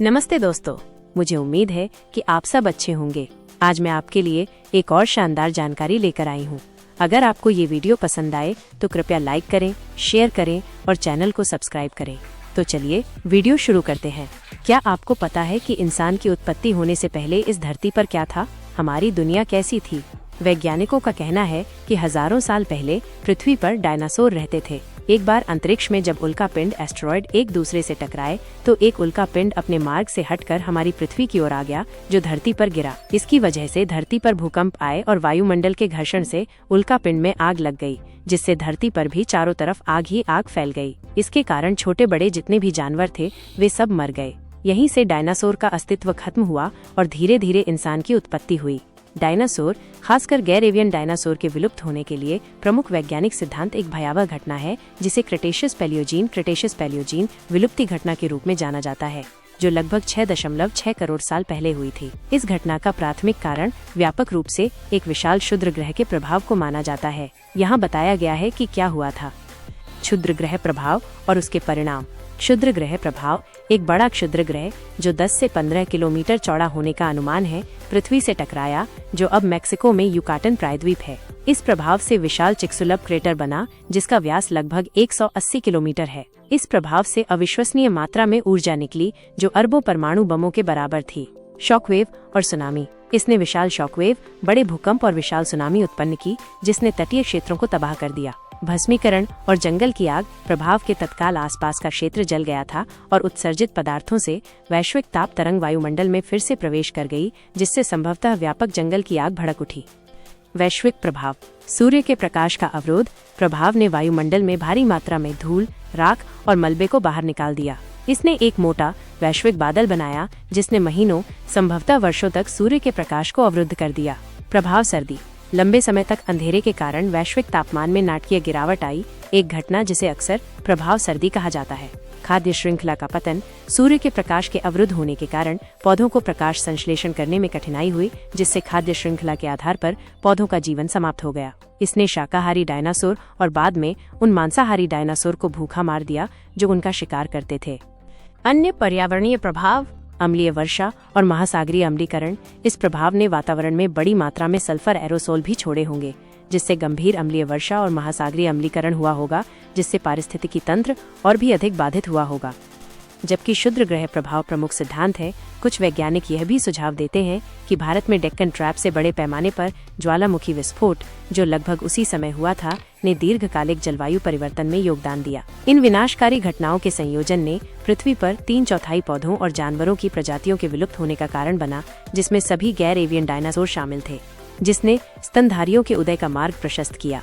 नमस्ते दोस्तों, मुझे उम्मीद है कि आप सब अच्छे होंगे। आज मैं आपके लिए एक और शानदार जानकारी लेकर आई हूँ। अगर आपको ये वीडियो पसंद आए तो कृपया लाइक करें, शेयर करें और चैनल को सब्सक्राइब करें। तो चलिए वीडियो शुरू करते हैं। क्या आपको पता है कि इंसान की उत्पत्ति होने से पहले इस धरती पर क्या था? हमारी दुनिया कैसी थी? वैज्ञानिकों का कहना है कि हजारों साल पहले पृथ्वी पर डायनासोर रहते थे। एक बार अंतरिक्ष में जब उल्कापिंड एस्टेरॉयड एक दूसरे से टकराए तो एक उल्कापिंड अपने मार्ग से हटकर हमारी पृथ्वी की ओर आ गया, जो धरती पर गिरा। इसकी वजह से धरती पर भूकंप आए और वायुमंडल के घर्षण से उल्कापिंड में आग लग गई, जिससे धरती पर भी चारों तरफ आग ही आग फैल गई। इसके कारण छोटे बड़े जितने भी जानवर थे वे सब मर गए। यहीं से डायनासोर का अस्तित्व खत्म हुआ और धीरे धीरे इंसान की उत्पत्ति हुई। डायनासोर, खासकर गैर एवियन डायनासोर के विलुप्त होने के लिए प्रमुख वैज्ञानिक सिद्धांत एक भयावह घटना है, जिसे क्रेटेशियस पैलियोजीन विलुप्ति घटना के रूप में जाना जाता है, जो लगभग 6.6 करोड़ साल पहले हुई थी। इस घटना का प्राथमिक कारण व्यापक रूप से एक विशाल क्षुद्र ग्रह के प्रभाव को माना जाता है। यहाँ बताया गया है कि क्या हुआ था। क्षुद्र ग्रह प्रभाव और उसके परिणाम। क्षुद्र ग्रह प्रभाव: एक बड़ा क्षुद्र ग्रह जो 10 से 15 किलोमीटर चौड़ा होने का अनुमान है, पृथ्वी से टकराया, जो अब मैक्सिको में युकाटन प्रायद्वीप है। इस प्रभाव से विशाल चिकसुलभ क्रेटर बना, जिसका व्यास लगभग 180 किलोमीटर है। इस प्रभाव से अविश्वसनीय मात्रा में ऊर्जा निकली, जो अरबों परमाणु बमों के बराबर थी। शॉकवेव और सुनामी: इसने विशाल शॉकवेव, बड़े भूकंप और विशाल सुनामी उत्पन्न की, जिसने तटीय क्षेत्रों को तबाह कर दिया। भस्मीकरण और जंगल की आग प्रभाव के तत्काल आसपास का क्षेत्र जल गया था और उत्सर्जित पदार्थों से वैश्विक ताप तरंग वायुमंडल में फिर से प्रवेश कर गई, जिससे संभवतः व्यापक जंगल की आग भड़क उठी। वैश्विक प्रभाव: सूर्य के प्रकाश का अवरोध। प्रभाव ने वायुमंडल में भारी मात्रा में धूल, राख और मलबे को बाहर निकाल दिया। इसने एक मोटा वैश्विक बादल बनाया, जिसने महीनों, संभवतः वर्षों तक सूर्य के प्रकाश को अवरुद्ध कर दिया। प्रभाव सर्दी: लंबे समय तक अंधेरे के कारण वैश्विक तापमान में नाटकीय गिरावट आई, एक घटना जिसे अक्सर प्रभाव सर्दी कहा जाता है। खाद्य श्रृंखला का पतन: सूर्य के प्रकाश के अवरुद्ध होने के कारण पौधों को प्रकाश संश्लेषण करने में कठिनाई हुई, जिससे खाद्य श्रृंखला के आधार पर पौधों का जीवन समाप्त हो गया। इसने शाकाहारी डायनासोर और बाद में उन मांसाहारी डायनासोर को भूखा मार दिया जो उनका शिकार करते थे। अन्य पर्यावरणीय प्रभाव: अम्लीय वर्षा और महासागरीय अम्लीकरण। इस प्रभाव ने वातावरण में बड़ी मात्रा में सल्फर एरोसोल भी छोड़े होंगे, जिससे गंभीर अम्लीय वर्षा और महासागरीय अम्लीकरण हुआ होगा, जिससे पारिस्थितिकी तंत्र और भी अधिक बाधित हुआ होगा। जबकि क्षुद्र ग्रह प्रभाव प्रमुख सिद्धांत है, कुछ वैज्ञानिक यह भी सुझाव देते हैं कि भारत में डेक्कन ट्रैप से बड़े पैमाने पर ज्वालामुखी विस्फोट, जो लगभग उसी समय हुआ था, ने दीर्घकालिक जलवायु परिवर्तन में योगदान दिया। इन विनाशकारी घटनाओं के संयोजन ने पृथ्वी पर 3/4 पौधों और जानवरों की प्रजातियों के विलुप्त होने का कारण बना, जिसमें सभी गैर एवियन डायनासोर शामिल थे, जिसने स्तनधारियों के उदय का मार्ग प्रशस्त किया।